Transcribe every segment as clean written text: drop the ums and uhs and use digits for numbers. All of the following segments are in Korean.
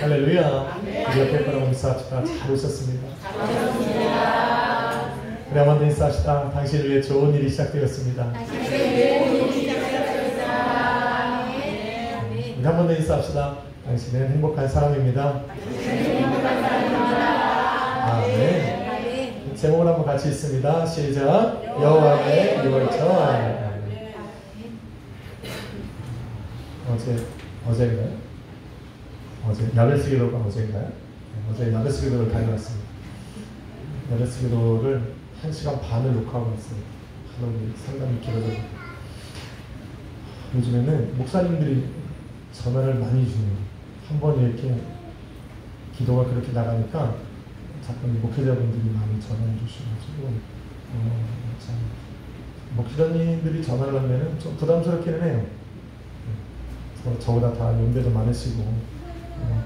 할렐루야. 우리 옆에 거라고 인사합시다. 잘 오셨습니다. 우리 한번 더 인사합시다. 당신을 위해 좋은 일이 시작되었습니다. 우리 한 번 더 인사합시다. 당신은 행복한 사람입니다. 아멘. 제목을 한번 같이 읽습니다. 시작. 여호와의 유월절. 어제인가요? 어제 야베스 기도가 어제인가요? 어제 야베스 기도를 다녀왔습니다. 야베스 기도를 1시간 반을 녹화하고 있습니다. 하루에 상당히 길어져서 요즘에는 목사님들이 전화를 많이 주네요. 한 번에 이렇게 기도가 그렇게 나가니까 자꾸 목회자분들이 많이 전화를 주셔가지고 참 목회자님들이 전화를 하면은 좀 부담스럽기는 해요. 저보다 다 연배도 많으시고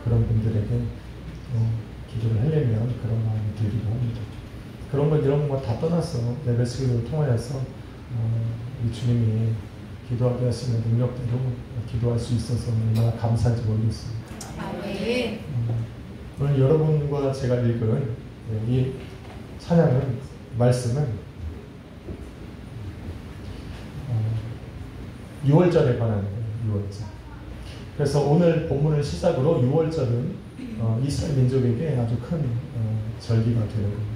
그런 분들에게 기도를 하려면 그런 마음이 들기도 합니다. 그런 것 이런 거 다 떠났어. 야베스 기도를 통하여서 이 주님이 기도하게 하시는 능력대로 기도할 수 있어서 얼마나 감사한지 모르겠습니다. 오늘 여러분과 제가 읽은 이 찬양은 말씀은 6월절에 관한 거예요. 6월절. 그래서 오늘 본문을 시작으로 6월절은 이스라엘 민족에게 아주 큰 절기가 되는 겁니다.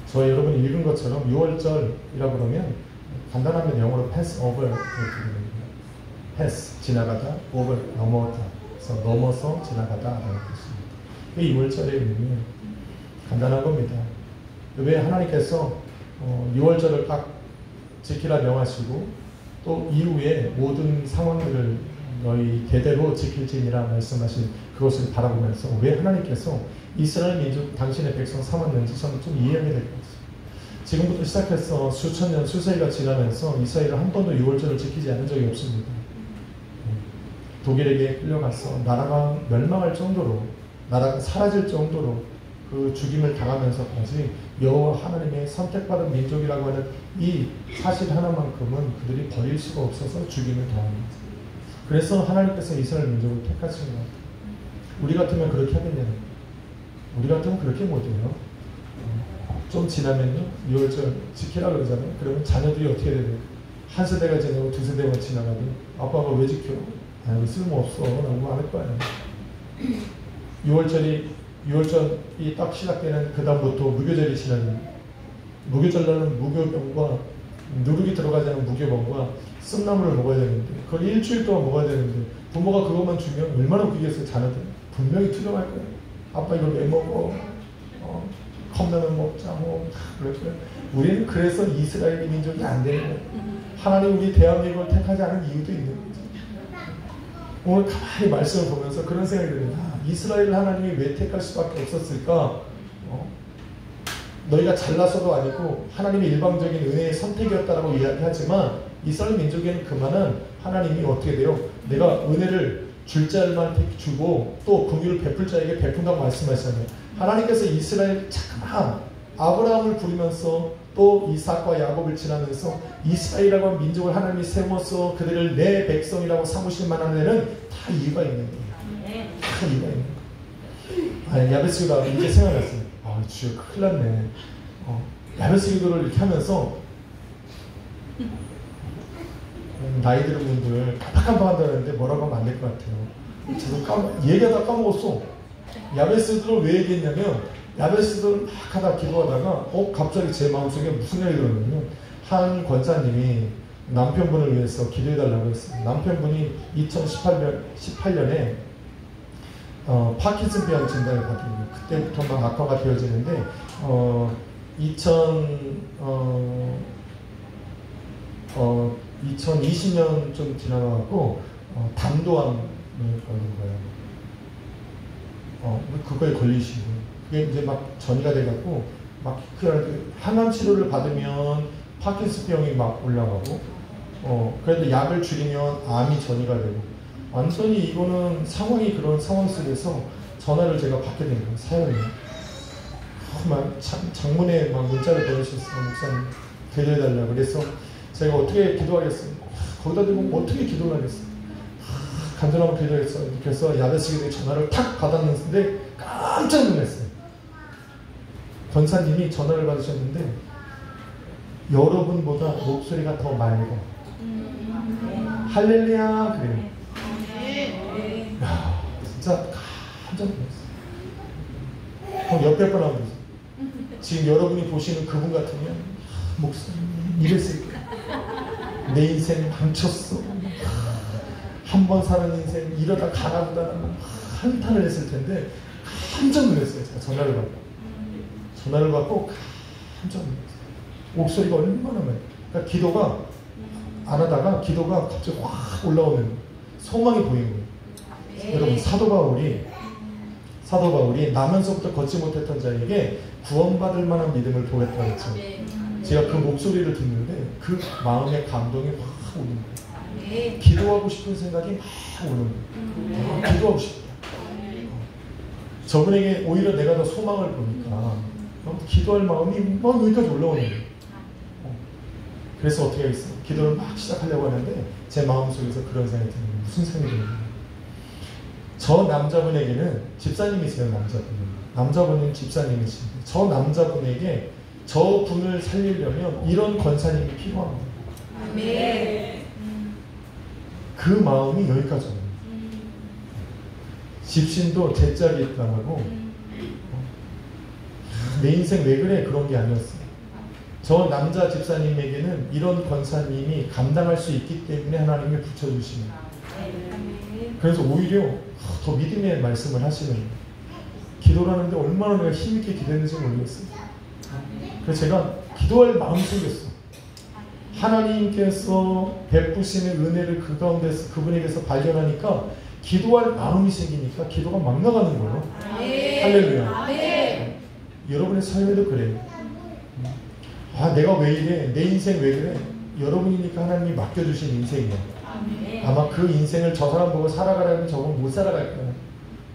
저희 여러분이 읽은 것처럼 6월절이라고 그러면 간단하면 영어로 pass over 이렇게 됩니다. pass 지나가다, over 넘어다. 그래서 넘어서 지나가다 라는 뜻입니다. 이 6월절의 의미는 간단한 겁니다. 왜 하나님께서 6월절을 딱 지키라 명하시고 또 이후에 모든 상황들을 너희 대대로 지킬지니라 말씀하신 그것을 바라보면서 왜 하나님께서 이스라엘 민족 당신의 백성 삼았는지 저는 좀 이해하게 될 것 같습니다. 지금부터 시작해서 수천 년 수세기가 지나면서 이스라엘은 한 번도 6월절을 지키지 않은 적이 없습니다. 독일에게 끌려가서 나라가 멸망할 정도로 나라가 사라질 정도로 그 죽임을 당하면서까지 여호와 하나님의 선택받은 민족이라고 하는 이 사실 하나만큼은 그들이 버릴 수가 없어서 죽임을 당합니다. 그래서 하나님께서 이스라엘 민족을 택하신 것 같아요. 우리 같으면 그렇게 하겠냐는 우리 같으면 그렇게 못해요. 좀 지나면요 6월절 지키라 그러잖아요. 그러면 자녀들이 어떻게 되나요? 한 세대가 지나고 두 세대가 지나가도 아빠가 왜 지켜? 아유 쓸모없어 라고 말할 거예요. 6월절이 딱 시작되는 그 다음부터 무교절이 지나는 무교절날은 무교병과 누룩이 들어가지 않은 무교병과 씀나물을 먹어야 되는데 그걸 일주일 동안 먹어야 되는데 부모가 그것만 주면 얼마나 웃기겠어요. 자녀들 분명히 투정할 거예요. 아빠 이걸 왜 먹어? 컵라면 먹자 뭐 그럴 거예요. 우리는 그래서 이스라엘 민족이 안 되는 거예요. 하나님 우리 대한민국을 택하지 않은 이유도 있는 거죠. 오늘 가만히 말씀을 보면서 그런 생각이 듭니다. 이스라엘 하나님이 왜 택할 수밖에 없었을까? 너희가 잘나서도 아니고 하나님의 일방적인 은혜의 선택이었다라고 이야기하지만 이스라엘 민족에는 그만한 하나님이 어떻게 돼요? 내가 은혜를 줄 자들한테 주고 또 긍휼을 베풀 자에게 베푼다고 말씀하시잖아요. 하나님께서 이스라엘 자그마한 아브라함을 부르면서 또 이삭과 야곱을 지나면서 이스라엘이라고 하는 민족을 하나님이 세워서 그들을 내 백성이라고 삼으실 만한 데는 다 이유가 있는 거예요. 다 이유가 있는 거예요. 야베스 기도가 이제 생각났어요. 주여 큰일 났네. 야베스 기도를 이렇게 하면서 나이 드는 분들 깜빡깜빡한다는데 뭐라고 하면 안 될 것 같아요. 저도 얘기하다 까먹었어. 야베스 기도를 왜 얘기했냐면 야베스 기도를 막 하다 기도하다가 갑자기 제 마음속에 무슨 생각이 들었냐면 한 권사님이 남편분을 위해서 기도해달라고 했어요. 남편분이 2018년에 파킨슨병 진단을 받거든요. 그때부터 막 악화가 되어지는데 2020년 좀 지나가고 담도암에 걸린 거예요. 그거에 걸리시고 그게 이제 막 전이가 돼갖고 막 항암 치료를 받으면 파킨슨병이 막 올라가고 그래도 약을 줄이면 암이 전이가 되고 완전히 이거는 상황이 그런 상황 속에서 전화를 제가 받게 된 거예요. 사연이 막 장문에 막 문자를 보내셨어요. 목사님 기도해달라고. 그래서 제가 어떻게 기도하겠어요? 거기다 대고 어떻게 기도를 하겠어요? 간절함을 기도해서 야베스에게 전화를 탁 받았는데 깜짝 놀랐어요. 권사님이 전화를 받으셨는데 여러분보다 목소리가 더 맑아. 할렐루야 그래요. 야, 진짜 깜짝 놀랐어요. 옆에 분 한번 보세요. 지금 여러분이 보시는 그분 같으면 목사님 이랬을 거예요. 내 인생 망쳤어. 한 번 사는 인생 이러다 가나보다 한탄을 했을 텐데 깜짝 놀랐어요. 제가 전화를 받고 깜짝 놀랐어요. 목소리가 얼마나 많아요. 그러니까 기도가 안 하다가 기도가 갑자기 확 올라오는 소망이 보이는 거예요. 여러분 사도 바울이 나면서부터 걷지 못했던 자에게 구원받을 만한 믿음을 보였다고 했죠. 제가 그 목소리를 듣는데 그 마음의 감동이 확 오는 거예요. 기도하고 싶은 생각이 막 오는 거예요. 기도하고 싶다. 저분에게 오히려 내가 더 소망을 보니까 기도할 마음이 막 여기까지 올라오는 거예요. 그래서 어떻게 하겠어요? 기도를 막 시작하려고 하는데 제 마음속에서 그런 생각이 드는 거예요. 무슨 생각이 드는 거예요? 저 남자분에게는 집사님이세요. 남자분은 집사님이신데 저 남자분에게 저 분을 살리려면 이런 권사님이 필요합니다. 그 마음이 여기까지 옵니다. 집신도 제 짝이 있다고 내 인생 왜 그래? 그런 게 아니었어요. 저 남자 집사님에게는 이런 권사님이 감당할 수 있기 때문에 하나님이 붙여주십니다. 그래서 오히려 더 믿음의 말씀을 하시는 거예요. 기도를 하는데 얼마나 내가 힘있게 기도했는지 모르겠어요. 그래서 제가 기도할 마음이 생겼어. 하나님께서 베푸시는 은혜를 그 가운데서 그분에게서 발견하니까 기도할 마음이 생기니까 기도가 막 나가는 거예요. 할렐루야. 여러분의 삶에도 그래요. 아, 내가 왜 이래? 내 인생 왜 그래? 여러분이니까 하나님이 맡겨주신 인생이야. 아마 그 인생을 저 사람 보고 살아가라면 저건 못 살아갈 거야.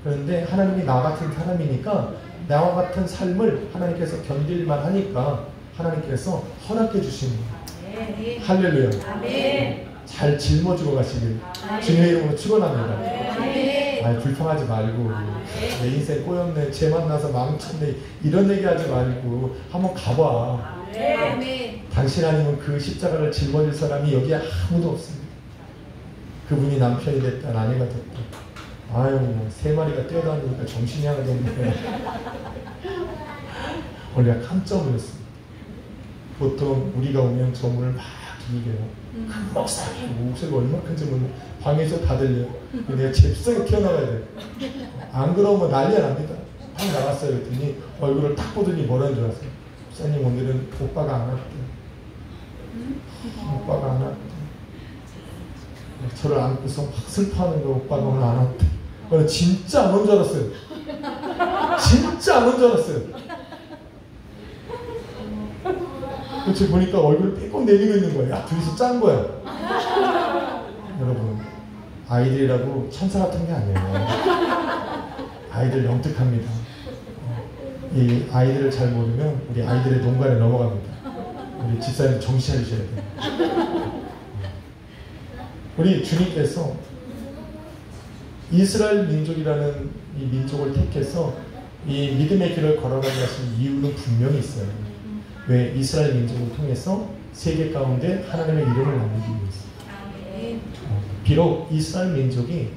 그런데 하나님이 나 같은 사람이니까 나와 같은 삶을 하나님께서 견딜만 하니까 하나님께서 허락해 주시는 거예요. 할렐루야. 잘 짊어지고 가시길 주님의 이름으로 축원합니다. 아니, 불평하지 말고 내 인생 꼬였네, 쟤 만나서 망쳤네 이런 얘기하지 말고 한번 가봐. 당신 아니면 그 십자가를 짊어질 사람이 여기에 아무도 없습니다. 그분이 남편이 됐든 아내가 됐든 아유 3마리가 뛰어다니니까 정신이 하나도 없네. 오늘 내가 깜짝 놀랐습니다. 보통 우리가 오면 저 문을 막 두들겨요. 큰 목사님 목소리가 얼마나 큰지 몰라. 방에서 다 들려요. 내가 잽싸게 튀어나가야 돼. 안 그러면 난리가 납니다. 막 나갔어요. 그랬더니 얼굴을 딱 보더니 뭐라는 줄 아세요? 목사님 오늘은 오빠가 안 왔대. 오빠가 안 왔대. 저를 안고서 막 슬퍼하는 거. 오빠가 오늘 안 왔대. 진짜 안 온 줄 알았어요. 진짜 안 온 줄 알았어요. 그렇지 보니까 얼굴을 빼꼼 내리고 있는 거예요. 야, 둘이서 짠 거야. 여러분, 아이들이라고 천사 같은 게 아니에요. 아이들 영특합니다. 이 아이들을 잘 모르면 우리 아이들의 농간에 넘어갑니다. 우리 집사님 정신 차리셔야 돼요. 우리 주님께서 이스라엘 민족이라는 이 민족을 택해서 이 믿음의 길을 걸어가신 이유는 분명히 있어요. 왜? 이스라엘 민족을 통해서 세계 가운데 하나님의 이름을 남기기 위해서. 비록 이스라엘 민족이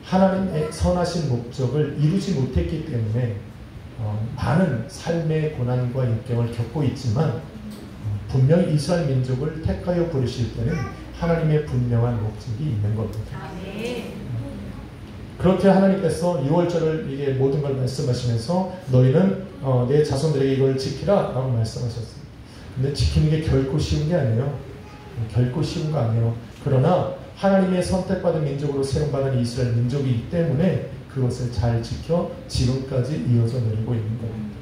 하나님의 선하신 목적을 이루지 못했기 때문에 많은 삶의 고난과 역경을 겪고 있지만 분명히 이스라엘 민족을 택하여 부르실 때는 하나님의 분명한 목적이 있는 겁니다. 그렇게 하나님께서 6월절을 이게 모든 걸 말씀하시면서 너희는 내 자손들에게 이걸 지키라 라고 말씀하셨어요. 근데 지키는 게 결코 쉬운 게 아니에요. 결코 쉬운 거 아니에요. 그러나 하나님의 선택받은 민족으로 세움받은 이스라엘 민족이기 때문에 그것을 잘 지켜 지금까지 이어져 내리고 있는 겁니다.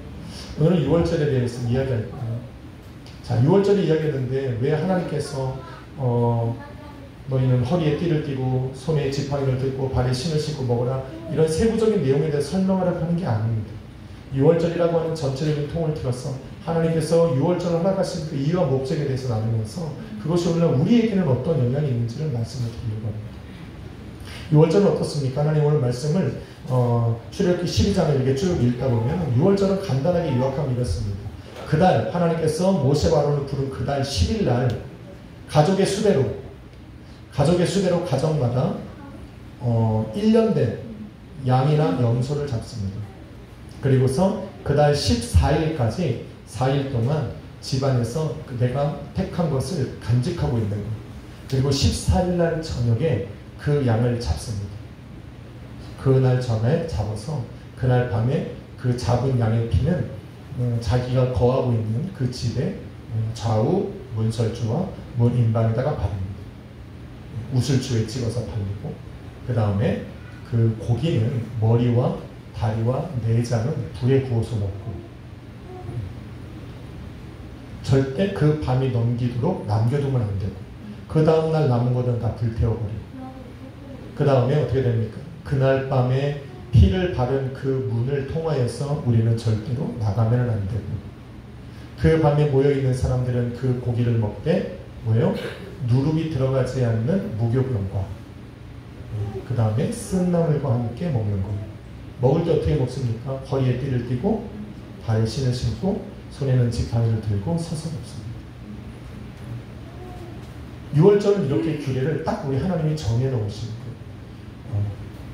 오늘은 6월절에 대해서 이야기할 거예요. 자, 6월절에 이야기했는데 왜 하나님께서 너희는 허리에 띠를 띠고 손에 지팡이를 들고 발에 신을 신고 먹어라 이런 세부적인 내용에 대해서 설명하려고 하는 게 아닙니다. 6월절이라고 하는 전체적인 통을 틀어서 하나님께서 6월절을 허락하신 그 이유와 목적에 대해서 나누면서 그것이 오늘날 우리에게는 어떤 영향이 있는지를 말씀을 드리려고 합니다. 유월절은 어떻습니까? 하나님 오늘 말씀을 출애굽기 12장을 이렇게 쭉 읽다 보면 유월절은 간단하게 요약하면 이렇습니다. 그달 하나님께서 모세와 아론을 부른 그달 10일 날 가족의 수대로 가정마다 1년 된 양이나 염소를 잡습니다. 그리고서 그달 14일까지 4일 동안 집안에서 내가 택한 것을 간직하고 있는 거예요. 그리고 14일 날 저녁에 그 양을 잡습니다. 그날 전에 잡아서 그날 밤에 그 잡은 양의 피는 자기가 거하고 있는 그 집의 좌우 문설주와 문인방에다가 바릅니다. 우슬주에 찍어서 발리고 그 다음에 그 고기는 머리와 다리와 내장은 불에 구워서 먹고 절대 그 밤이 넘기도록 남겨두면 안 되고 그 다음날 남은 것은 다 불태워버리고 그 다음에 어떻게 됩니까? 그날 밤에 피를 바른 그 문을 통하여서 우리는 절대로 나가면 안 되고 그 밤에 모여있는 사람들은 그 고기를 먹되 뭐예요? 누룩이 들어가지 않는 무교병과 그 다음에 쓴나물과 함께 먹는 거예요. 먹을 때 어떻게 먹습니까? 허리에 띠를 띠고 발에 신을 신고 손에는 지팡이를 들고 서서 먹습니다. 유월절은 이렇게 규례를 딱 우리 하나님이 정해놓으신 거예요.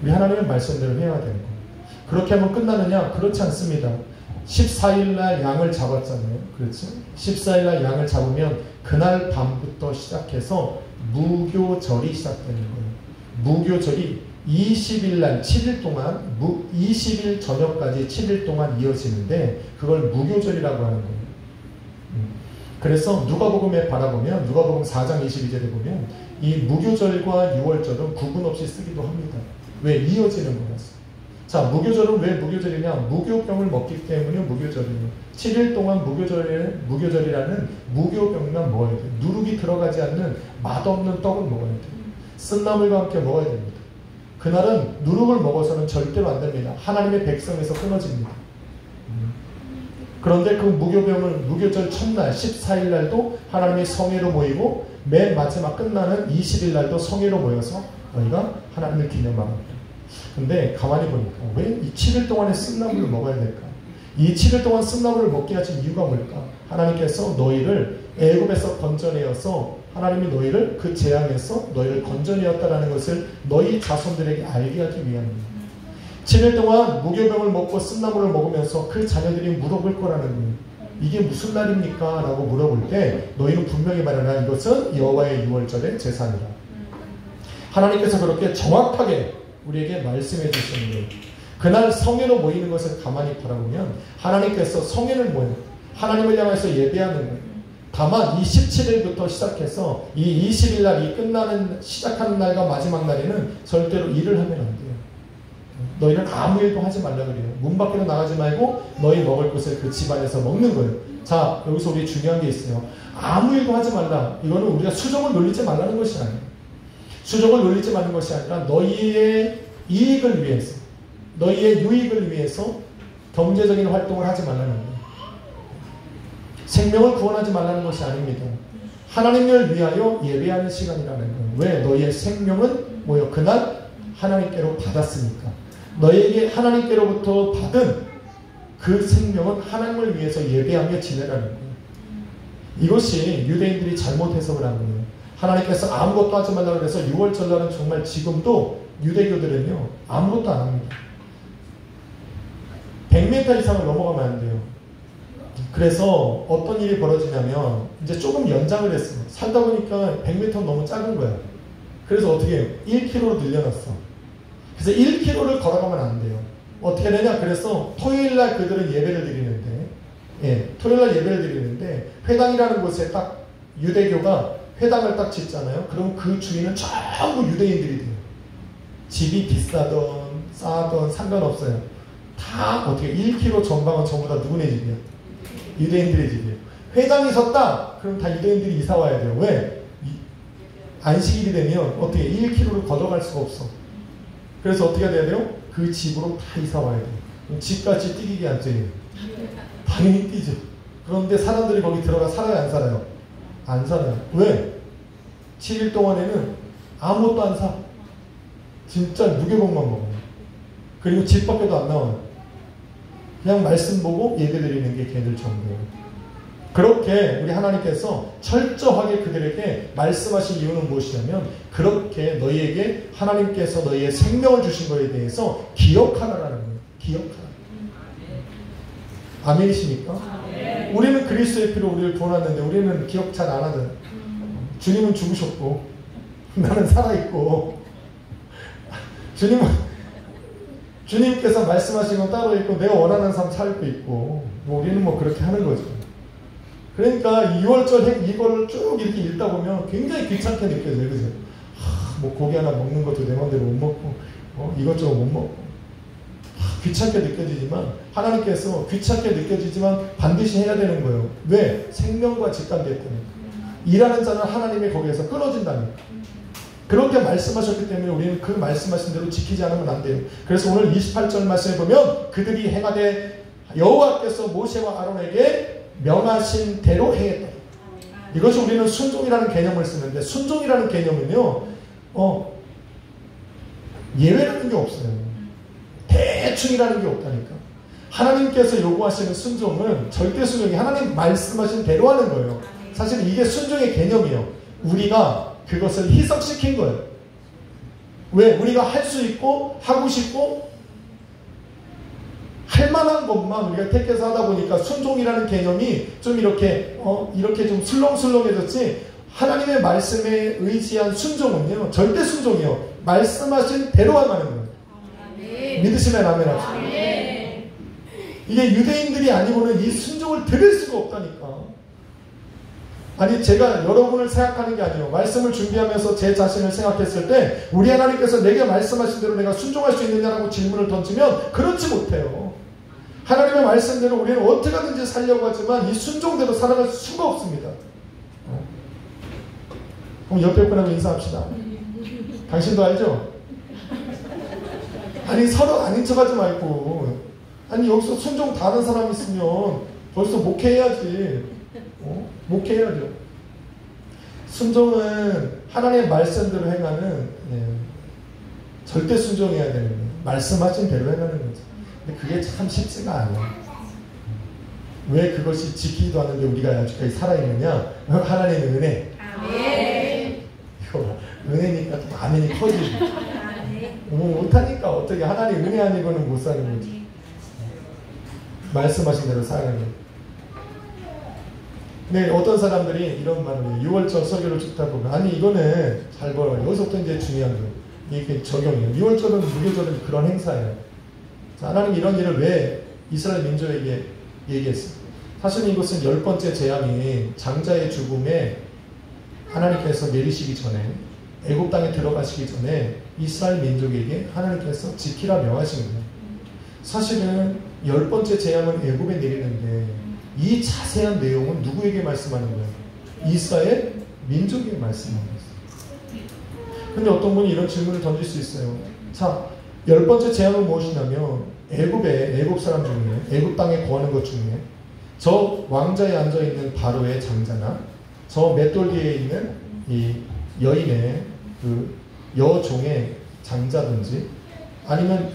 우리 하나님의 말씀대로 해야 되는 거예요. 그렇게 하면 끝나느냐? 그렇지 않습니다. 14일날 양을 잡았잖아요. 그렇죠? 14일날 양을 잡으면 그날 밤부터 시작해서 무교절이 시작되는 거예요. 무교절이 20일날 7일 동안 20일 저녁까지 7일 동안 이어지는데 그걸 무교절이라고 하는 거예요. 그래서 누가복음에 바라보면 누가복음 4장 22절에 보면 이 무교절과 유월절은 구분 없이 쓰기도 합니다. 왜? 이어지는 거라서. 자, 무교절은 왜 무교절이냐? 무교병을 먹기 때문에 무교절이에요. 7일 동안 무교절이라는 무교병만 먹어야 돼요. 누룩이 들어가지 않는 맛없는 떡을 먹어야 돼요. 쓴나물과 함께 먹어야 됩니다. 그날은 누룩을 먹어서는 절대로 안 됩니다. 하나님의 백성에서 끊어집니다. 그런데 그 무교절 첫날 14일 날도 하나님의 성회로 모이고 맨 마지막 끝나는 20일 날도 성회로 모여서 너희가 하나님을 기념합니다. 근데 가만히 보니까 왜 이 7일 동안에 쓴나물을 먹어야 될까? 이 7일 동안 쓴나물을 먹게 하신 이유가 뭘까? 하나님께서 너희를 애굽에서 건져내어서 하나님이 너희를 그 재앙에서 너희를 건져내었다라는 것을 너희 자손들에게 알게 하기 위함입니다. 7일 동안 무교병을 먹고 쓴나물을 먹으면서 그 자녀들이 물어볼 거라는 거예요. 이게 무슨 날입니까? 라고 물어볼 때 너희는 분명히 말하라. 이것은 여호와의 유월절의 제사니라. 하나님께서 그렇게 정확하게 우리에게 말씀해 주시는 거예요. 그날 성회로 모이는 것을 가만히 바라보면 하나님께서 성회를 모여 하나님을 향해서 예배하는 거예요. 다만 이 17일부터 시작해서 이 20일 날이 시작하는 날과 마지막 날에는 절대로 일을 하면 안 돼요. 너희는 아무 일도 하지 말라 그래요. 문 밖으로 나가지 말고 너희 먹을 것을 그 집안에서 먹는 거예요. 자, 여기서 우리 중요한 게 있어요. 아무 일도 하지 말라. 이거는 우리가 수종을 놀리지 말라는 것이 아니에요. 수종을 놀리지 말는 것이 아니라 너희의 이익을 위해서, 너희의 유익을 위해서 경제적인 활동을 하지 말라는 거예요. 생명을 구원하지 말라는 것이 아닙니다. 하나님을 위하여 예배하는 시간이라는 거예요. 왜? 너희의 생명은 뭐요? 그날 하나님께로 받았으니까. 너희에게 하나님께로부터 받은 그 생명은 하나님을 위해서 예배하며 지내라는 거예요. 이것이 유대인들이 잘못 해석을 한 거예요. 하나님께서 아무것도 하지 말라고 해서 유월절날은 정말 지금도 유대교들은요 아무것도 안 합니다. 100m 이상을 넘어가면 안 돼요. 그래서 어떤 일이 벌어지냐면 이제 조금 연장을 했어요. 살다 보니까 100m 너무 작은 거야. 그래서 어떻게 해요? 1km로 늘려놨어. 그래서 1km를 걸어가면 안 돼요. 어떻게 되냐? 그래서 토요일날 그들은 예배를 드리는데, 토요일날 예배를 드리는데 회당이라는 곳에 딱 유대교가 회당을 딱 짓잖아요. 그럼 그 주인은 전부 유대인들이 돼요. 집이 비싸던 싸던 상관없어요. 다 어떻게 1km 전방은 전부 다 누구네 집이야? 유대인들의 집이에요. 회당이 섰다? 그럼 다 유대인들이 이사 와야 돼요. 왜? 안식일이 되면 어떻게 1km를 걷어갈 수가 없어. 그래서 어떻게 해야 돼요? 그 집으로 다 이사 와야 돼요. 집같이 뛰기게 안 뛰어요. 당연히 뛰죠. 그런데 사람들이 거기 들어가 살아요? 안 살아요? 안 살아요. 왜? 7일 동안에는 아무것도 안 사. 진짜 무교복만 먹어요. 그리고 집 밖에도 안 나와요. 그냥 말씀 보고 예배 드리는 게 걔들 정도예요. 그렇게 우리 하나님께서 철저하게 그들에게 말씀하신 이유는 무엇이냐면 그렇게 너희에게 하나님께서 너희의 생명을 주신 것에 대해서 기억하라라는 거예요. 기억하라. 아멘이십니까? 아멘. 우리는 그리스도의 피로 우리를 구원하는데 우리는 기억 잘 안 하잖아요. 주님은 죽으셨고 나는 살아있고 주님께서 말씀하신 건 따로 있고 내가 원하는 삶 살고 있고 뭐 우리는 뭐 그렇게 하는 거죠. 그러니까 2월절 이거를 쭉 이렇게 읽다 보면 굉장히 귀찮게 느껴져요. 그죠? 뭐 고기 하나 먹는 것도 내 맘대로 못 먹고 이것저것 못 먹고 귀찮게 느껴지지만 하나님께서 귀찮게 느껴지지만 반드시 해야 되는 거예요. 왜? 생명과 직관됐다니까. 일하는 자는 하나님의 거기에서 끊어진다니까. 그렇게 말씀하셨기 때문에 우리는 그 말씀하신 대로 지키지 않으면 안 돼요. 그래서 오늘 28절 말씀에 보면 그들이 행하되 여호와께서 모세와 아론에게 명하신 대로 행했다. 이것이 우리는 순종이라는 개념을 쓰는데 순종이라는 개념은요 예외라는 게 없어요. 대충이라는 게 없다니까. 하나님께서 요구하시는 순종은 절대 순종이 하나님 말씀하신 대로 하는 거예요. 사실 이게 순종의 개념이에요. 우리가 그것을 희석시킨 거예요. 왜? 우리가 할 수 있고 하고 싶고 할 만한 것만 우리가 택해서 하다 보니까 순종이라는 개념이 좀 이렇게 좀 술렁술렁해졌지 하나님의 말씀에 의지한 순종은요 절대 순종이요. 말씀하신 대로만 하는 거예요. 믿으시면 아멘 합시다. 이게 유대인들이 아니고는 이 순종을 들을 수가 없다니까. 아니 제가 여러분을 생각하는 게 아니에요. 말씀을 준비하면서 제 자신을 생각했을 때 우리 하나님께서 내게 말씀하신 대로 내가 순종할 수 있느냐라고 질문을 던지면 그렇지 못해요. 하나님의 말씀대로 우리는 어떻게 하든지 살려고 하지만 이 순종대로 살아갈 수가 없습니다. 그럼 옆에 분하고 인사합시다. 당신도 알죠? 아니 서로 아닌 척하지 말고 아니 여기서 순종 다 하는 사람 있으면 벌써 목회해야지. 목회해야죠. 순종은 하나님의 말씀대로 행하는 절대 순종해야 되는 거예요. 말씀하신 대로 행하는 거죠. 근데 그게 참 쉽지가 않아요. 왜 그것이 지키지도 않는데 우리가 아직까지 살아있느냐? 하나님의 은혜. 아멘. 이거 은혜니까 또 아멘이 커지지. 못하니까 어떻게 하나님 은혜 아니고는 못 사는 거지. 말씀하신 대로 살아가는 거예요. 근데 어떤 사람들이 이런 말을 해요. 6월절 설교를 듣다 보면 아니 이거는 잘 봐요. 여기서부터 이제 중요한 거예요. 이게 적용이에요. 6월절은 무교절은 그런 행사예요. 자, 하나님 이런 일을 왜 이스라엘 민족에게 얘기했어요? 사실 이것은 10번째 재앙인 장자의 죽음에 하나님께서 내리시기 전에 애굽 땅에 들어가시기 전에 이스라엘 민족에게 하나님께서 지키라 명하신 거예요. 사실은 10번째 재앙은 애굽에 내리는데 이 자세한 내용은 누구에게 말씀하는 거예요? 이스라엘 민족에게 말씀하는 거예요. 근데 어떤 분이 이런 질문을 던질 수 있어요. 자, 10번째 재앙은 무엇이냐면 애굽 사람 중에 애굽 땅에 거하는 것 중에 저 왕자에 앉아있는 바로의 장자나 저 맷돌 뒤에 있는 이 여인의 그 여종의 장자든지 아니면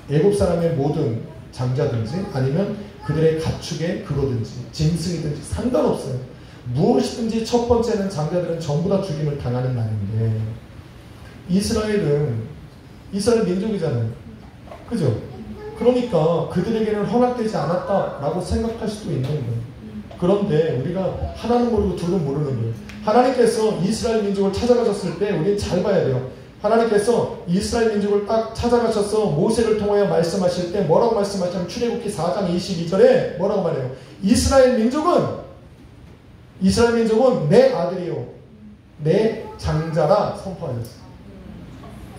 애굽 사람의 모든 장자든지 아니면 그들의 가축의 그거든지 짐승이든지 상관없어요. 무엇이든지 첫 번째는 장자들은 전부 다 죽임을 당하는 날인데 이스라엘 민족이잖아요. 그죠? 그러니까 그들에게는 허락되지 않았다라고 생각할 수도 있는 거예요. 그런데 우리가 하나는 모르고 둘은 모르는 거예요. 하나님께서 이스라엘 민족을 찾아가셨을 때 우리는 잘 봐야 돼요. 하나님께서 이스라엘 민족을 딱 찾아가셔서 모세를 통하여 말씀하실 때 뭐라고 말씀하시냐면 출애굽기 4장 22절에 뭐라고 말해요? 이스라엘 민족은 내 아들이요 내 장자라 선포하셨어요.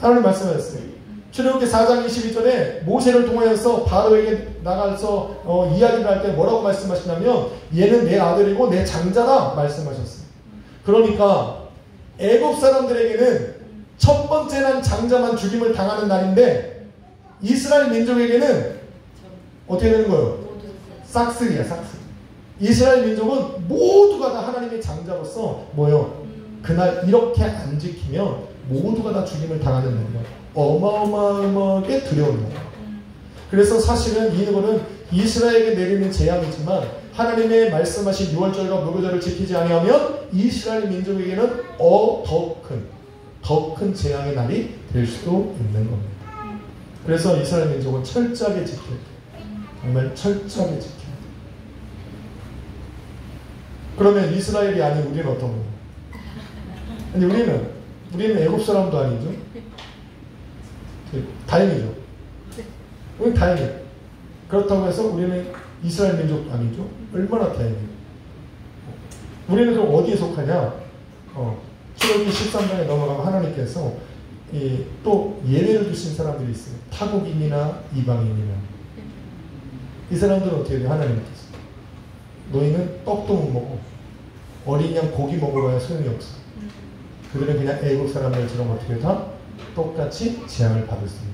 하나님 말씀하셨어요. 출애굽기 4장 22절에 모세를 통하여서 바로에게 나가서 이야기를 할 때 뭐라고 말씀하시냐면 얘는 내 아들이고 내 장자라 말씀하셨어요. 그러니까 애굽 사람들에게는 첫 번째 난 장자만 죽임을 당하는 날인데 이스라엘 민족에게는 어떻게 되는 거예요? 싹쓸이야, 싹쓸이. 이스라엘 민족은 모두가 다 하나님의 장자로서 뭐요? 그날 이렇게 안 지키면 모두가 다 죽임을 당하는 날이에요. 어마어마하게 두려운 나라. 그래서 사실은 이거는 이스라엘에게 내리는 재앙이지만 하나님의 말씀하신 유월절과 무교절을 지키지 아니하면 이스라엘 민족에게는 더 큰 재앙의 날이 될 수도 있는 겁니다. 그래서 이스라엘 민족은 철저하게 지켜야 돼요. 정말 철저하게 지켜야 돼요. 그러면 이스라엘이 아닌 우리는 어떤 거예요? 아니 우리는 애국 사람도 아니죠. 다행이죠. 우리는 다행이에요. 그렇다고 해서 우리는 이스라엘 민족 아니죠. 얼마나 다행이에요. 우리는 그럼 어디에 속하냐? 출애굽기 13장에 넘어가면 하나님께서 또 예외를 두신 사람들이 있어요. 타국인이나 이방인이나. 이 사람들은 어떻게 돼요? 하나님께서 너희는 떡도 못 먹어. 어린 양 고기 먹어봐야 소용이 없어. 그들은 그냥 애국 사람들처럼 어떻게 다 똑같이 재앙을 받을 수 있는.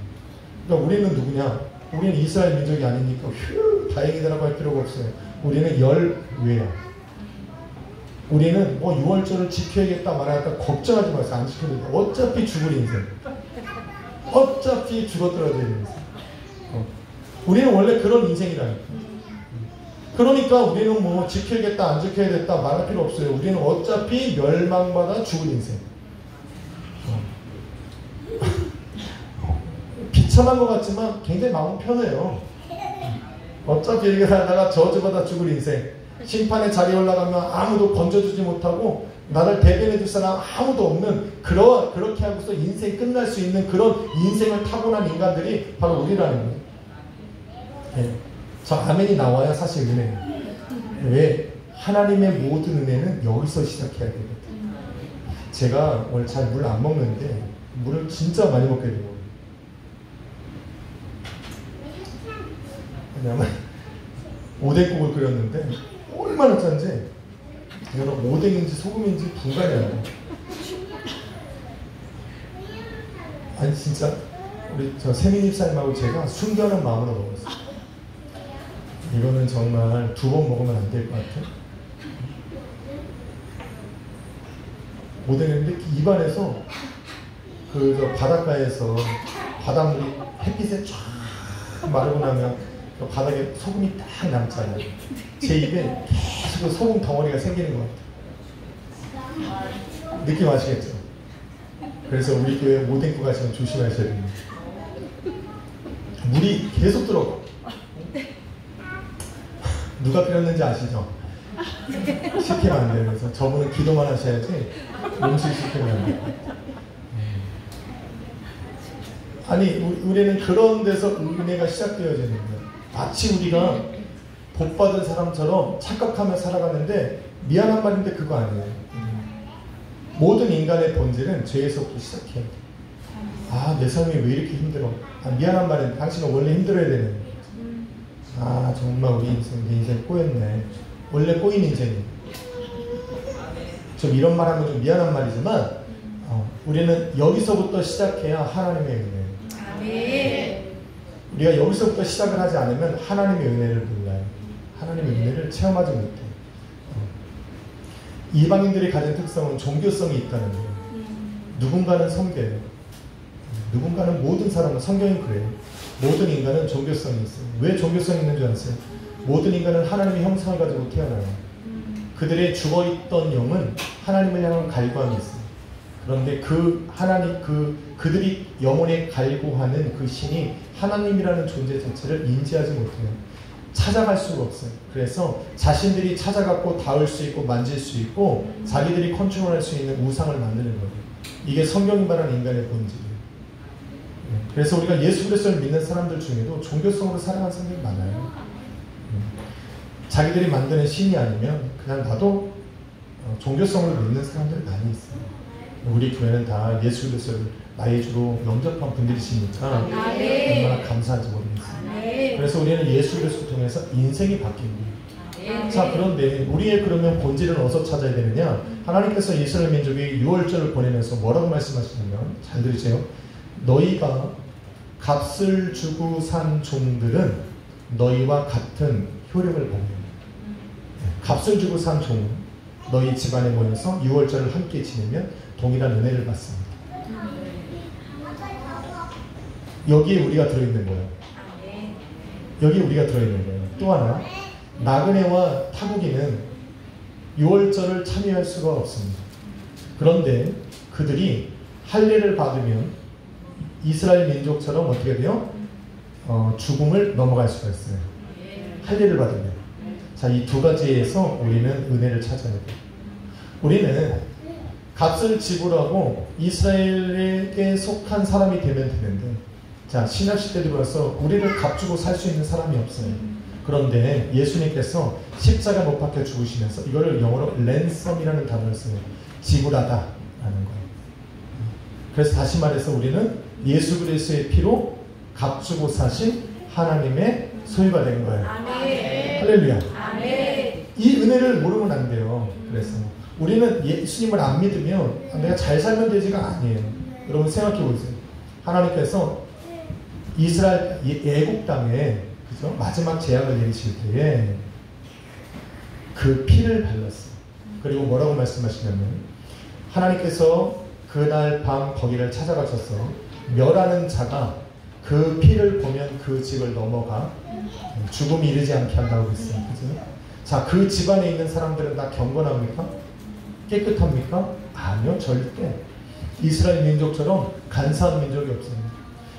그러니까 우리는 누구냐? 우리는 이스라엘 민족이 아니니까 휴 다행이다라고 할 필요가 없어요. 우리는 열외야. 우리는 뭐 유월절을 지켜야겠다 말하겠다 걱정하지 마세요. 안 지켜도 돼. 어차피 죽을 인생. 어차피 죽어들어야 되는 인생. 우리는 원래 그런 인생이라니까. 그러니까 우리는 뭐 지켜야겠다 안 지켜야겠다 말할 필요 없어요. 우리는 어차피 멸망받아 죽을 인생. 비참한 것 같지만 굉장히 마음 편해요. 어차피 이렇게 살다가 저주받아 죽을 인생. 심판의 자리에 올라가면 아무도 건져주지 못하고 나를 대변해줄 사람 아무도 없는 그렇게 하고서 인생이 끝날 수 있는 그런 인생을 타고난 인간들이 바로 우리라는 거예요. 네. 저 아멘이 나와야 사실 은혜예요. 왜? 하나님의 모든 은혜는 여기서 시작해야 되거든요. 제가 원래 잘 물 안 먹는데 물을 진짜 많이 먹게 되거든요. 왜냐면 오뎅국을 끓였는데 얼마나 짠지 여러분 오뎅인지 소금인지 분간이 안 돼요. 아니 진짜 우리 저 세민입사님하고 제가 순결한 마음으로 먹었어요. 이거는 정말 2번 먹으면 안 될 것 같아. 오뎅인데 입안에서 저 바닷가에서 바닷물이 햇빛에 쫙 마르고 나면 바닥에 소금이 딱 남잖아요. 제 입에 계속 소금 덩어리가 생기는 것 같아요. 느낌 아시겠죠? 그래서 우리 교회 오뎅국 가시면 조심하셔야 됩니다. 물이 계속 들어가. 누가 끓였는지 아시죠? 시키면 안 돼요. 그래서 저분은 기도만 하셔야지 음식 시키면 안 돼요. 아니 우리는 그런 데서 은혜가 시작되어지는 거예요. 마치 우리가 복받은 사람처럼 착각하며 살아가는데 미안한 말인데 그거 아니에요. 모든 인간의 본질은 죄에서부터 시작해요. 아, 내 삶이 왜 이렇게 힘들어? 아, 미안한 말인데 당신은 원래 힘들어야 되는 거예요. 아, 정말 우리 인생, 내 인생 꼬였네. 원래 꼬인 인생이에요. 좀 이런 말 하면 좀 미안한 말이지만 우리는 여기서부터 시작해야 하나님의 은혜예요. 아멘. 우리가 여기서부터 시작을 하지 않으면 하나님의 은혜를 몰라요. 하나님의 은혜를 체험하지 못해요. 이방인들이 가진 특성은 종교성이 있다는 거예요. 누군가는 섬겨요. 누군가는 모든 사람은 성경이 그래요. 모든 인간은 종교성이 있어요. 왜 종교성이 있는 줄 아세요? 모든 인간은 하나님의 형상을 가지고 태어나요. 그들의 죽어있던 영은 하나님을 향한 갈구함이 있어요. 그런데 그들이 영혼에 갈구하는 그 신이 하나님이라는 존재 자체를 인지하지 못해요. 찾아갈 수가 없어요. 그래서 자신들이 찾아갖고 닿을 수 있고 만질 수 있고 자기들이 컨트롤할 수 있는 우상을 만드는 거예요. 이게 성경이 말하는 인간의 본질이에요. 그래서 우리가 예수 그리스도를 믿는 사람들 중에도 종교성으로 살아가는 사람들이 많아요. 자기들이 만드는 신이 아니면 그냥 나도 종교성을 믿는 사람들이 많이 있어요. 우리 교회는 다 예수 그리스도를 나의 주로 영접한 분들이시니까 얼마나 감사한지 모르겠어요. 그래서 우리는 예수 그리스도를 통해서 인생이 바뀐 거예요. 자, 그런데 우리의 그러면 본질은 어디서 찾아야 되느냐? 하나님께서 이스라엘 민족이 유월절을 보내면서 뭐라고 말씀하시냐면, 잘 들으세요. 너희가 값을 주고 산 종들은 너희와 같은 효력을 받는다. 값을 주고 산 종은 너희 집안에 모여서 유월절을 함께 지내면 동일한 은혜를 받습니다. 여기에 우리가 들어있는 거예요. 여기에 우리가 들어있는 거예요. 또 하나, 나그네와 타국인은 유월절을 참여할 수가 없습니다. 그런데 그들이 할례를 받으면 이스라엘 민족처럼 어떻게 돼요? 죽음을 넘어갈 수가 있어요. 할례를 받으면. 자, 이 두 가지에서 우리는 은혜를 찾아야 돼요. 우리는 값을 지불하고 이스라엘에게 속한 사람이 되면 되는데, 자, 신약시대 들어와서 우리를 값주고 살 수 있는 사람이 없어요. 그런데 예수님께서 십자가 못 박혀 죽으시면서 이거를 영어로 랜섬이라는 단어를 써요. 지불하다 라는 거예요. 그래서 다시 말해서 우리는 예수 그리스도의 피로 값주고 사신 하나님의 소유가 되는 거예요. 아멘. 할렐루야. 아멘. 이 은혜를 모르면 안 돼요. 그래서 우리는 예수님을 안 믿으면 내가 잘 살면 되지가 아니에요. 여러분 생각해 보세요. 하나님께서 이스라엘 애국 땅에 그죠? 마지막 재앙을 내리실 때에 그 피를 발랐어요. 그리고 뭐라고 말씀하시냐면 하나님께서 그날 밤 거기를 찾아가셔서 멸하는 자가 그 피를 보면 그 집을 넘어가 죽음이 이르지 않게 한다고 했어요. 그죠? 자, 그 집안에 있는 사람들은 다 경건합니까? 깨끗합니까? 아니요, 절대. 이스라엘 민족처럼 간사한 민족이 없습니다.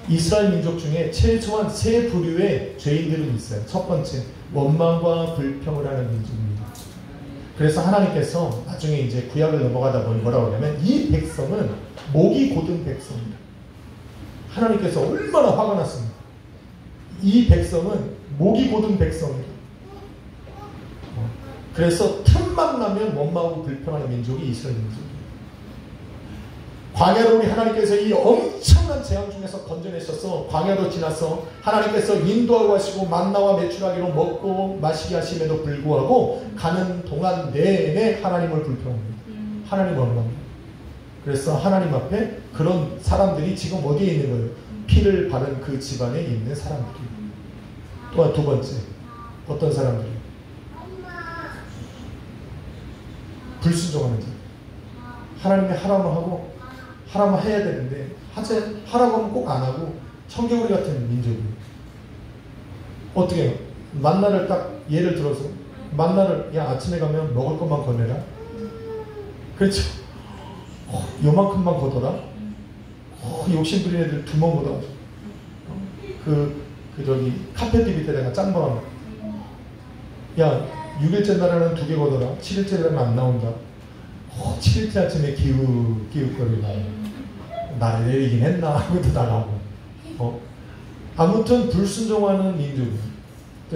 이스라엘 민족 중에 최소한 세 부류의 죄인들은 있어요. 첫 번째, 원망과 불평을 하는 민족입니다. 그래서 하나님께서 나중에 이제 구약을 넘어가다 보니 뭐라고 하냐면 이 백성은 목이 곧은 백성입니다. 하나님께서 얼마나 화가 났습니까? 이 백성은 목이 곧은 백성입니다. 그래서 틈만 나면 원망하고 불평하는 민족이 이스라엘 민족입니다. 광야로 우리 하나님께서 이 엄청난 재앙 중에서 건져내셔서 광야로 지나서 하나님께서 인도하고 하시고 만나와 메추라기로 먹고 마시게 하심에도 불구하고 가는 동안 내내 하나님을 불평합니다. 하나님을 원망합니다. 그래서 하나님 앞에 그런 사람들이 지금 어디에 있는 거예요? 피를 바른 그 집안에 있는 사람들이. 또한 두 번째, 어떤 사람들이? 불순종하는 자. 하나님의 하라고 하고 하라고 해야 되는데 하라고 하면 꼭 안 하고 청개구리 같은 민족이에요. 어떻게 해요? 만나를 딱 예를 들어서 만나를 야 아침에 가면 먹을 것만 거내라. 그렇죠? 요만큼만 거둬라. 욕심 부리는 애들 두번 걷어가지고 저기 카페트 밑에다가 짠 거 하나. 야 6일째 날에는 2개 걷어라. 7일째 날에는 안 나온다. 7일째 아침에 기웃거리고 나를 내리긴 했나 하고도 나가고. 아무튼 불순종하는 민족이에요.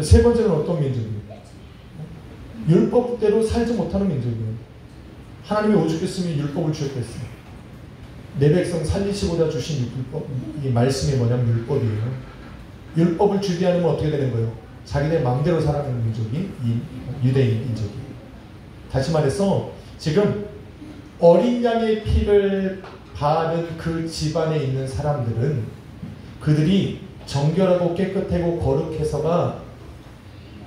세 번째는 어떤 민족이에요? 율법대로 살지 못하는 민족이에요. 하나님이 오죽했으면 율법을 주셨겠어요. 내 백성 살리시고자 주신 율법, 이 말씀이 뭐냐면 율법이에요. 율법을 주지 않으면 어떻게 되는 거예요? 자기네 마음대로 살아가는 민족이 이 유대인 민족이에요. 다시 말해서 지금 어린 양의 피를 바른 그 집안에 있는 사람들은 그들이 정결하고 깨끗하고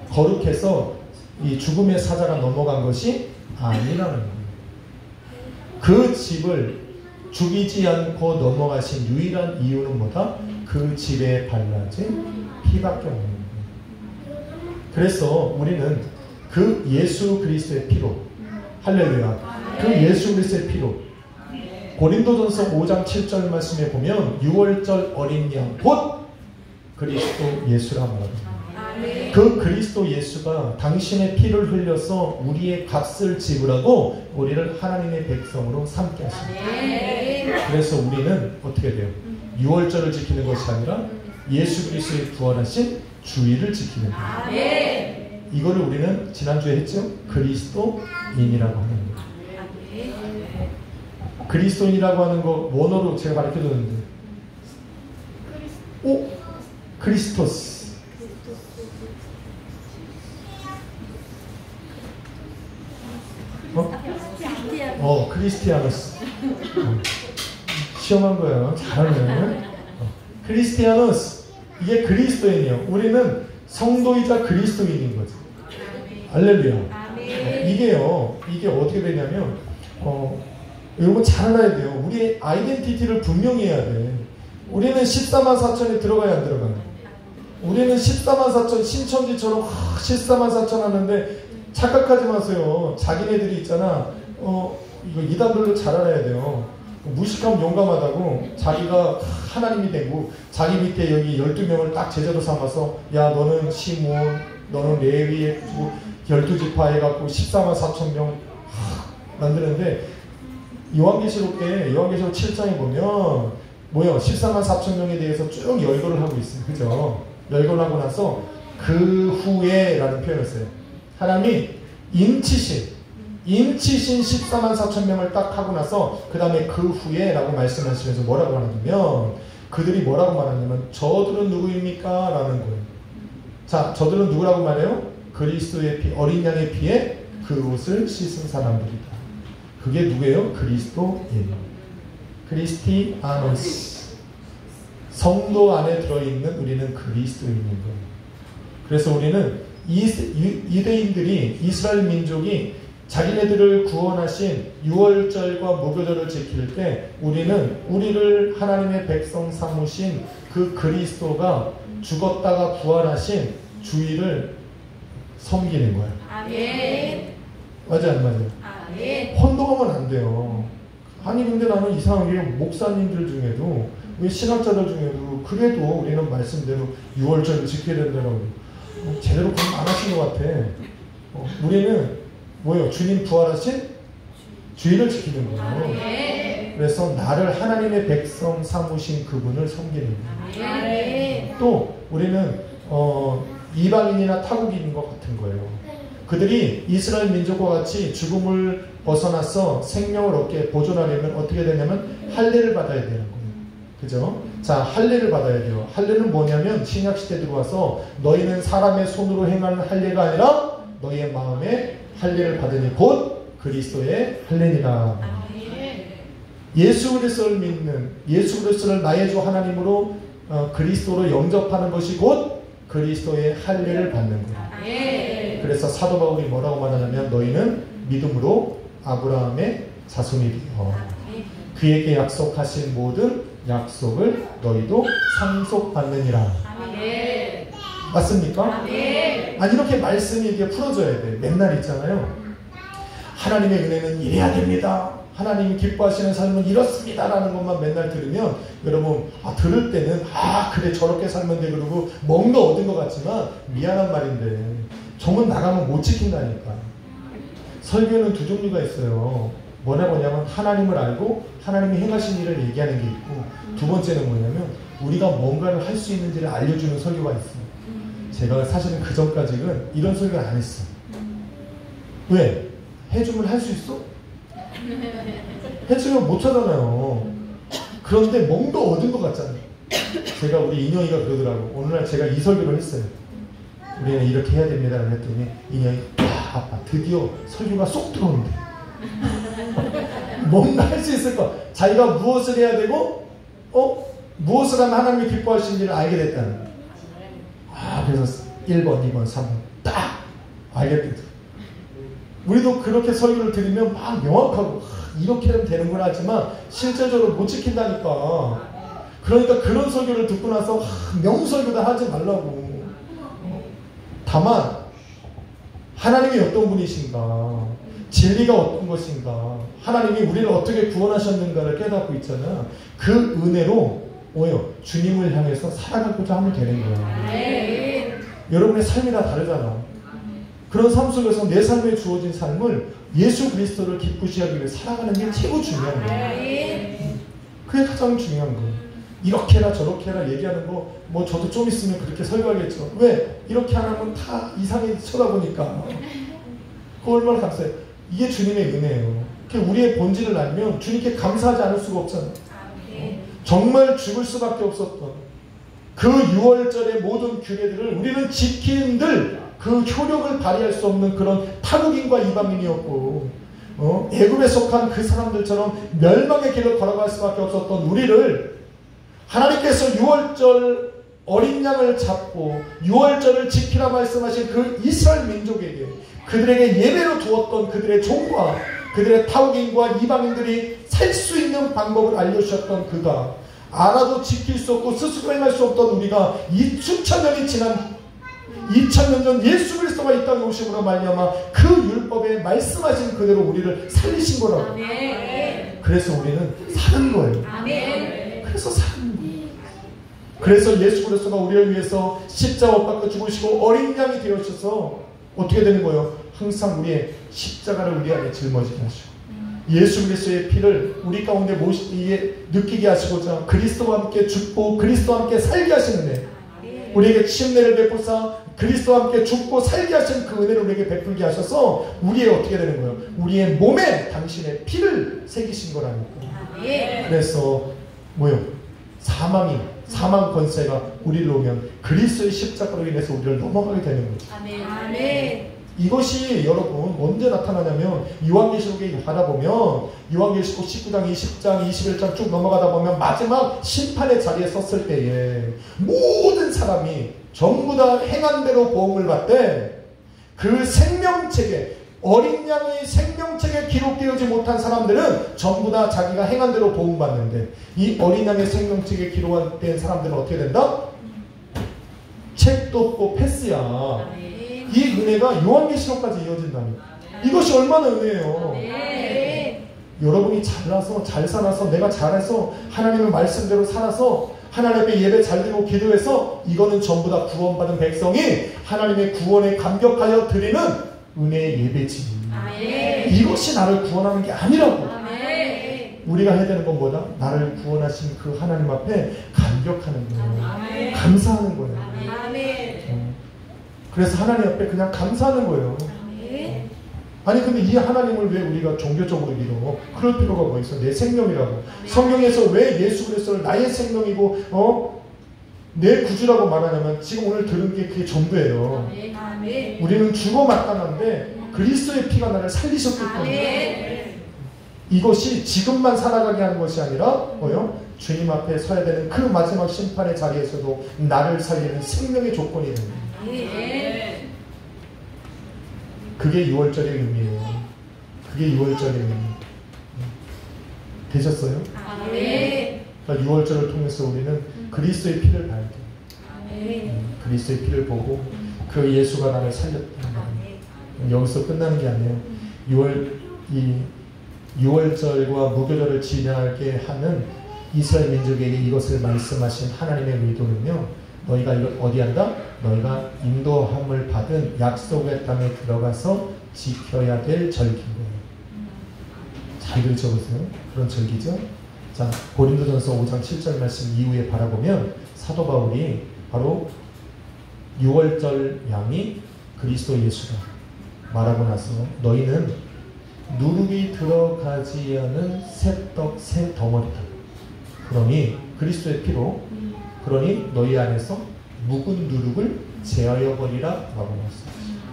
거룩해서 이 죽음의 사자가 넘어간 것이 아니라는 거예요. 그 집을 죽이지 않고 넘어가신 유일한 이유는 뭐다? 그 집에 발라진 피밖에 없는 거예요. 그래서 우리는 그 예수 그리스도의 피로, 할렐루야, 그 예수 그리스도의 피로, 고린도전서 5장 7절 말씀에 보면 6월절 어린 양 곧 그리스도 예수라 말합니다. 그 그리스도 예수가 당신의 피를 흘려서 우리의 값을 지불하고 우리를 하나님의 백성으로 삼게 하십니다. 그래서 우리는 어떻게 돼요? 6월절을 지키는 것이 아니라 예수 그리스도의 부활하신 주일을 지키는 거예요. 이거를 우리는 지난주에 했죠? 그리스도인이라고 하는 거예요. 그리스도인이라고 하는 거 원어로 제가 가르쳐줬는데 크리스토스. 크리스티아노스. 시험한 거예요. 잘하네. 크리스티아노스. 이게 그리스도인이에요. 우리는 성도이자 그리스도인인 거죠. 할렐루야. 이게 어떻게 되냐면, 여러분 잘 알아야 돼요. 우리의 아이덴티티를 분명히 해야 돼. 우리는 14만 4천이 들어가야 안 들어가요? 우리는 14만 4천 신천지처럼 14만 4천 하는데 착각하지 마세요. 자기네들이 있잖아. 이거 이단들도 잘 알아야 돼요. 무식하면 용감하다고 자기가 하나님이 되고 자기 밑에 여기 12명을 딱 제자로 삼아서 야 너는 시몬 너는 레위 12지파 해갖고 14만 4천 명 만드는데 요한계시록 7장에 보면 뭐요? 14만 4천 명에 대해서 쭉 열거를 하고 있어요. 그죠? 열거를 하고 나서 그 후에 라는 표현을 써요. 하나님이 인치신 14만 4천 명을 딱 하고 나서 그 다음에 그 후에 라고 말씀하시면서 뭐라고 하냐면 그들이 뭐라고 말하냐면 저들은 누구입니까? 라는 거예요. 자, 저들은 누구라고 말해요? 그리스도의 피, 어린 양의 피에 그 옷을 씻은 사람들이다. 그게 누구예요? 그리스도인. 크리스티아노스. 성도 안에 들어있는 우리는 그리스도인인 거예요. 그래서 우리는 유대인들이 이스라엘 민족이 자기네들을 구원하신 유월절과 무교절을 지킬 때 우리는 우리를 하나님의 백성 삼으신 그 그리스도가 죽었다가 부활하신 주의를 섬기는 거예요. 아멘. 맞아요, 안 맞아요? 아멘. 혼동하면 안 돼요. 아니 근데 나는 이상하게 목사님들 중에도 신학자들 중에도 그래도 우리는 말씀대로 유월절을 지켜야 된다고 제대로 공부 안 하신 것 같아. 우리는 뭐예요? 주님 부활하신 주인을 지키는 거예요. 그래서 나를 하나님의 백성 삼으신 그분을 섬기는 거예요. 또 우리는 이방인이나 타국인인 것 같은 거예요. 그들이 이스라엘 민족과 같이 죽음을 벗어나서 생명을 얻게 보존하려면 어떻게 되냐면 할례를 받아야 되는 거예요. 그죠? 자, 할례를 받아야 돼요. 할례는 뭐냐면 신약시대 들어와서 너희는 사람의 손으로 행하는 할례가 아니라 너희의 마음에 할례를 받으니 곧 그리스도의 할례니라. 예수 그리스도를 믿는 예수 그리스도를 나의 주 하나님으로 그리스도로 영접하는 것이 곧 그리스도의 할례를 받는 거예요. 그래서 사도 바울이 뭐라고 말하냐면 너희는 믿음으로 아브라함의 자손이리요. 그에게 약속하신 모든 약속을 너희도 상속받느니라. 맞습니까? 아니 이렇게 말씀이 이게 풀어져야 돼. 맨날 있잖아요. 하나님의 은혜는 이래야 됩니다. 하나님이 기뻐하시는 삶은 이렇습니다 라는 것만 맨날 들으면 여러분 들을 때는 그래 저렇게 살면 돼 그러고 뭔가 얻은 것 같지만 미안한 말인데 정은 나가면 못 지킨다니까. 설교는 두 종류가 있어요. 뭐냐면 하나님을 알고 하나님이 행하신 일을 얘기하는 게 있고 두 번째는 뭐냐면 우리가 뭔가를 할 수 있는지를 알려주는 설교가 있어요. 제가 사실은 그 전까지는 이런 설교를 안 했어. 왜? 해주면 할 수 있어? 해주면 못 하잖아요. 그런데 뭔가 얻은 것 같잖아요. 제가 우리 인영이가 그러더라고. 어느 날 제가 이 설교를 했어요. 우리는 이렇게 해야 됩니다. 그랬더니 인영이 아빠 드디어 설교가 쏙 들어오는데 뭔가 할 수 있을까? 자기가 무엇을 해야 되고 무엇을 하면 하나님이 기뻐하시는지를 알게 됐다는 거예요. 그래서 1번, 2번, 3번 딱 알겠다. 우리도 그렇게 설교를 들으면 막 명확하고 이렇게 하면 되는구나 하지만 실제적으로 못 지킨다니까. 그러니까 그런 설교를 듣고 나서 명설교다 하지 말라고. 다만 하나님이 어떤 분이신가, 진리가 어떤 것인가, 하나님이 우리를 어떻게 구원하셨는가를 깨닫고 있잖아. 그 은혜로 뭐예요? 주님을 향해서 살아가고자 하면 되는 거야. 여러분의 삶이 다 다르잖아. 그런 삶 속에서 내 삶에 주어진 삶을 예수 그리스도를 기쁘시게 하기 위해 살아가는 게 최고 중요한 거야. 그게 가장 중요한 거야. 이렇게 해라 저렇게 해라 얘기하는 거 뭐 저도 좀 있으면 그렇게 설교하겠죠. 왜? 이렇게 안 하면 다 이상하게 쳐다보니까. 그거 얼마나 감사해요. 이게 주님의 은혜예요. 우리의 본질을 알면 주님께 감사하지 않을 수가 없잖아. 정말 죽을 수밖에 없었던 그 6월절의 모든 규례들을 우리는 지킨들 그 효력을 발휘할 수 없는 그런 타국인과 이방인이었고 애굽에 속한 그 사람들처럼 멸망의 길을 걸어갈 수밖에 없었던 우리를 하나님께서 6월절 어린 양을 잡고 6월절을 지키라 말씀하신 그 이스라엘 민족에게 그들에게 예배로 두었던 그들의 종과 그들의 타국인과 이방인들이 살 수 있는 방법을 알려주셨던 그가 알아도 지킬 수 없고 스스로 행할 수 없던 우리가 2000년이 지난 2000년 전 예수 그리스도가 이 땅에 오심으로 말미암아 그 율법에 말씀하신 그대로 우리를 살리신 거라고. 아멘. 그래서 우리는 사는 거예요. 아멘. 그래서 사는 거예요. 그래서 예수 그리스도가 우리를 위해서 십자가 못 박혀 죽으시고 어린 양이 되어주셔서 어떻게 되는 거예요? 항상 우리의 십자가를 우리 안에 짊어지게 하시고 예수 그리스도의 피를 우리 가운데 느끼게 하시고자 그리스도와 함께 죽고 그리스도와 함께 살게 하시는 애, 우리에게 침례를 베푸사 그리스도와 함께 죽고 살게 하신 그 은혜를 우리에게 베풀게 하셔서 우리의 어떻게 되는 거예요? 우리의 몸에 당신의 피를 새기신 거라니까. 그래서 뭐요? 사망 권세가 우리를 오면 그리스도의 십자가로 인해서 우리를 넘어가게 되는 거죠. 아멘. 이것이 여러분 언제 나타나냐면 요한계시록에 가다 보면 요한계시록 19장, 20장, 21장 쭉 넘어가다 보면 마지막 심판의 자리에 섰을 때에 모든 사람이 전부 다 행한 대로 보험을 받되 그 생명책에 어린 양의 생명책에 기록되어지 못한 사람들은 전부 다 자기가 행한 대로 보험받는데 이 어린 양의 생명책에 기록된 사람들은 어떻게 된다? 책도 없고 패스야. 이 은혜가 요한계시록까지 이어진다니. 이것이 얼마나 은혜예요. 여러분이 잘나서 잘 살아서 내가 잘해서 하나님의 말씀대로 살아서 하나님 앞에 예배 잘 드리고 기도해서 이거는 전부 다 구원받은 백성이 하나님의 구원에 감격하여 드리는 은혜의 예배지. 이것이 나를 구원하는 게 아니라고. 우리가 해야 되는 건 뭐다? 나를 구원하신 그 하나님 앞에 감격하는 거예요. 감사하는 거예요. 그래서 하나님 앞에 그냥 감사하는 거예요. 아니 근데 이 하나님을 왜 우리가 종교적으로 믿어? 그럴 필요가 뭐 있어? 내 생명이라고. 성경에서 왜 예수 그리스도를 나의 생명이고 내 구주라고 말하냐면 지금 오늘 들은 게 그게 전부예요. 우리는 죽어 마땅한데 그리스도의 피가 나를 살리셨기 때문에 이것이 지금만 살아가게 하는 것이 아니라 뭐요? 주님 앞에 서야 되는 그 마지막 심판의 자리에서도 나를 살리는 생명의 조건이 됩니다. 그게 6월절의 의미예요. 그게 6월절의 의미. 되셨어요? 그러니까 6월절을 통해서 우리는 그리스도의 피를 봐야 돼요. 그리스도의 피를 보고 그 예수가 나를 살렸다. 여기서 끝나는 게 아니에요. 6월절과 무교절을 지나게 하는 이스라엘 민족에게 이것을 말씀하신 하나님의 의도는요. 너희가 이걸 어디 한다? 너희가 인도함을 받은 약속의 땅에 들어가서 지켜야 될 절기인 거예요. 잘들 적으세요. 그런 절기죠. 자, 고린도전서 5장 7절 말씀 이후에 바라보면 사도 바울이 바로 6월절 양이 그리스도 예수다 말하고 나서 너희는 누룩이 들어가지 않은 새떡 새 덩어리다. 그러니 그리스도의 피로 그러니 너희 안에서 묵은 누룩을 제하여 버리라 라고 말씀하셨습니다.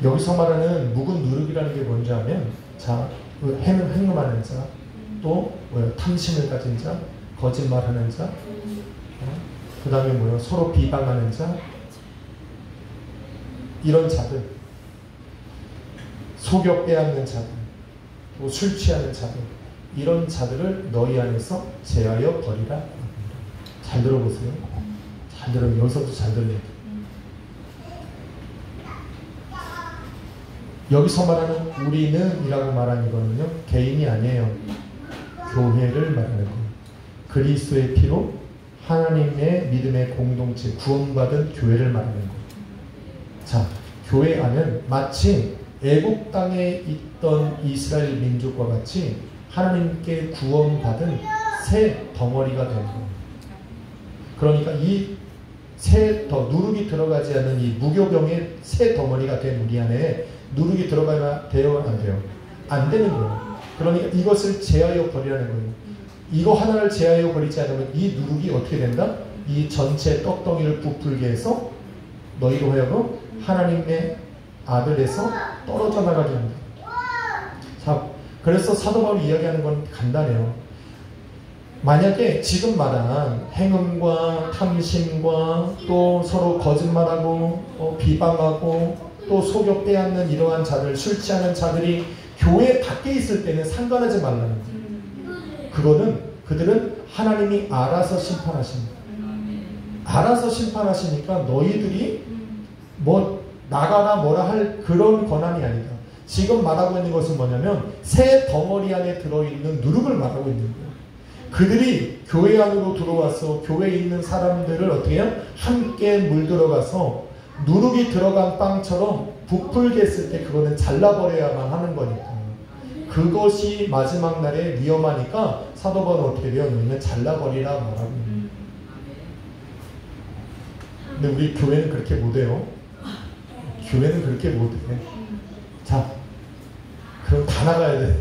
여기서 말하는 묵은 누룩이라는 게 뭔지 하면 자, 행음하는 자, 또 탐심을 가진 자, 거짓말하는 자, 그 다음에 서로 비방하는 자, 이런 자들, 속여 빼앗는 자들, 또 술 취하는 자들, 이런 자들을 너희 안에서 제하여 버리라. 잘 들어보세요. 잘 들어요. 여기서부터 잘 들려요. 여기서 말하는 우리는 이라고 말하는 이거는요. 개인이 아니에요. 교회를 말하는 거예요. 그리스도의 피로 하나님의 믿음의 공동체 구원받은 교회를 말하는 거예요. 자, 교회 안은 마치 애국 땅에 있던 이스라엘 민족과 같이 하나님께 구원받은 새 덩어리가 되는 거예요. 그러니까 이 누룩이 들어가지 않는 이 무교병의 새 덩어리가 된 우리 안에 누룩이 들어가야 돼요? 안 돼요? 안 되는 거예요. 그러니까 이것을 제하여 버리라는 거예요. 이거 하나를 제하여 버리지 않으면 이 누룩이 어떻게 된다? 이 전체 떡덩이를 부풀게 해서 너희로 하여금 하나님의 아들에서 떨어져 나가게 합니다. 자, 그래서 사도 바울이 이야기하는 건 간단해요. 만약에 지금 말한 행음과 탐심과 또 서로 거짓말하고 비방하고 또 속여 빼앗는 이러한 자들, 술 취하는 자들이 교회 밖에 있을 때는 상관하지 말라는 거예요. 그들은 하나님이 알아서 심판하십니다. 알아서 심판하시니까 너희들이 뭐 나가라 뭐라 할 그런 권한이 아니다. 지금 말하고 있는 것은 뭐냐면 새 덩어리 안에 들어있는 누룩을 말하고 있는 거예요. 그들이 교회 안으로 들어와서 교회에 있는 사람들을 어떻게 해요? 함께 물들어가서 누룩이 들어간 빵처럼 부풀게 했을 때 그거는 잘라버려야만 하는 거니까. 그것이 마지막 날에 위험하니까 사도 바울은 어떻게 돼요? 너희는 잘라버리라 말하고 있는. 근데 우리 교회는 그렇게 못해요. 교회는 그렇게 못해. 자, 그럼 다 나가야 돼.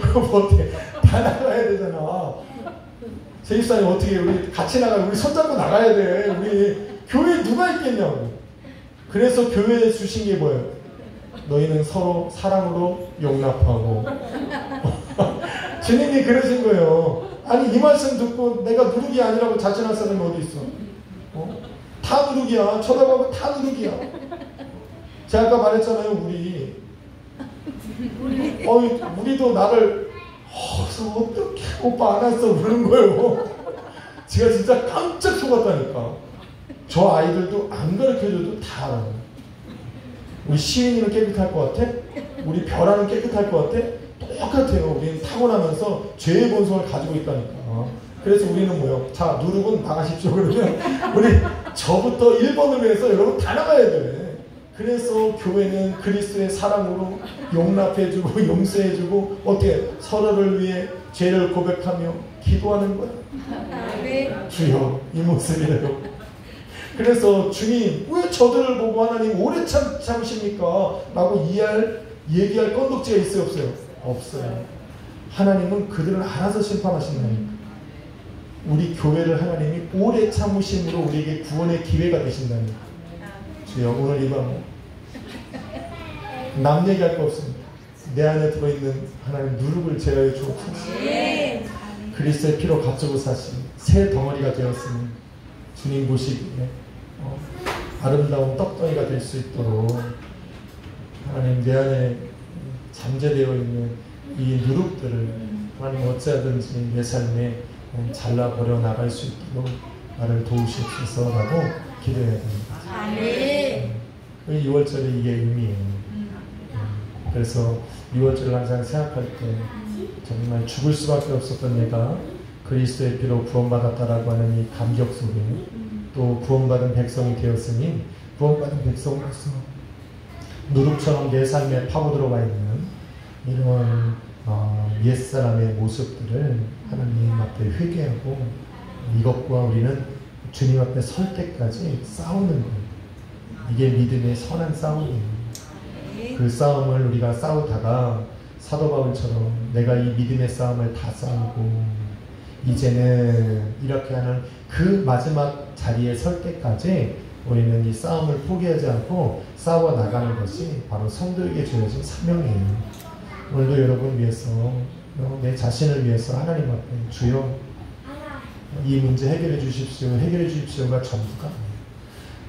그럼 어떻게? 다 나가야 되잖아. 세입사님 어떻게 우리 같이 나가요? 우리 손잡고 나가야 돼. 우리 교회에 누가 있겠냐고. 그래서 교회에 주신 게 뭐예요? 너희는 서로 사랑으로 용납하고. 주님이 그러신 거예요. 아니 이 말씀 듣고 내가 누룩이 아니라고 자신할 사람이 어디 있어? 다 누룩이야. 쳐다보면 다 누룩이야. 제가 아까 말했잖아요. 우리도 나를 어떻게 오빠 안 왔어 그러는 거예요. 제가 진짜 깜짝 속았다니까. 저 아이들도 안 가르쳐줘도 다 알아요. 우리 시인이는 깨끗할 것 같아? 우리 별아는 깨끗할 것 같아? 똑같아요. 우리는 타고나면서 죄의 본성을 가지고 있다니까. 그래서 우리는 뭐요? 자, 누룩은 나가십시오. 그러면 우리 저부터 1번으로 해서 여러분 다 나가야 돼. 그래서 교회는 그리스도의 사랑으로 용납해주고 용서해주고 어떻게 서로를 위해 죄를 고백하며 기도하는 거야. 주여 이 모습이래요. 그래서 주님 왜 저들을 보고 하나님 오래 참으십니까? 라고 얘기할 건덕지가 있어요 없어요? 없어요. 하나님은 그들을 알아서 심판하신다니까. 우리 교회를 하나님이 오래 참으심으로 우리에게 구원의 기회가 되신다니까. 주여 오늘 이 밤 남 얘기할 거 없습니다. 내 안에 들어있는 하나님 누룩을 제어해 주옵소서. 그리스도의 피로 값주고 사신 새 덩어리가 되었으니 주님 보시기에 아름다운 떡덩이가 될 수 있도록 하나님 내 안에 잠재되어 있는 이 누룩들을 하나님 어찌하든지 내 삶에 잘라버려 나갈 수 있도록 나를 도우시옵소서라고 기도해야 됩니다. 아멘. 6월절에 이게 의미예요. 그래서 6월절을 항상 생각할 때 정말 죽을 수밖에 없었던 내가 그리스도의 피로 구원받았다라고 하는 이 감격 속에 또 구원받은 백성이 되었으니 구원받은 백성으로서 누룩처럼 내 삶에 파고들어가 있는 이런 옛사람의 모습들을 하나님 앞에 회개하고 이것과 우리는 주님 앞에 설 때까지 싸우는 거예요. 이게 믿음의 선한 싸움이에요. 그 싸움을 우리가 싸우다가 사도 바울처럼 내가 이 믿음의 싸움을 다 싸우고 이제는 이렇게 하는 그 마지막 자리에 설 때까지 우리는 이 싸움을 포기하지 않고 싸워 나가는 것이 바로 성도에게 주어진 사명이에요. 오늘도 여러분 위해서 내 자신을 위해서 하나님 앞에 주여 이 문제 해결해 주십시오가 전부가 아니에요.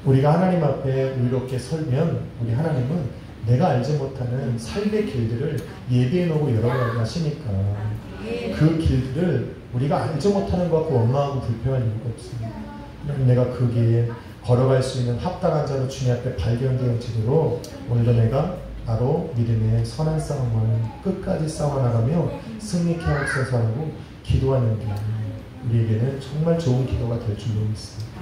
우리가 하나님 앞에 의롭게 설면 우리 하나님은 내가 알지 못하는 삶의 길들을 예비해 놓고 열어가게 하시니까 그 길들을 우리가 알지 못하는 것 같고 원망하고 불평할 이유가 없습니다. 내가 그 길에 걸어갈 수 있는 합당한 자로 주님 앞에 발견되어지도록 오늘도 내가 바로 믿음의 선한 싸움을 끝까지 싸워나가며 승리케 하옵소서 하고 기도하는 게 우리에게는 정말 좋은 기도가 될 줄로 믿습니다.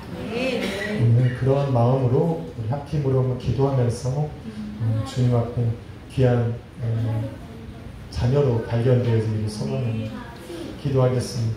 오늘 그러한 마음으로 우리 합팀으로 기도하면서 주님 앞에 귀한 자녀로 발견되어지기를 소원합니다. 기도하겠습니다.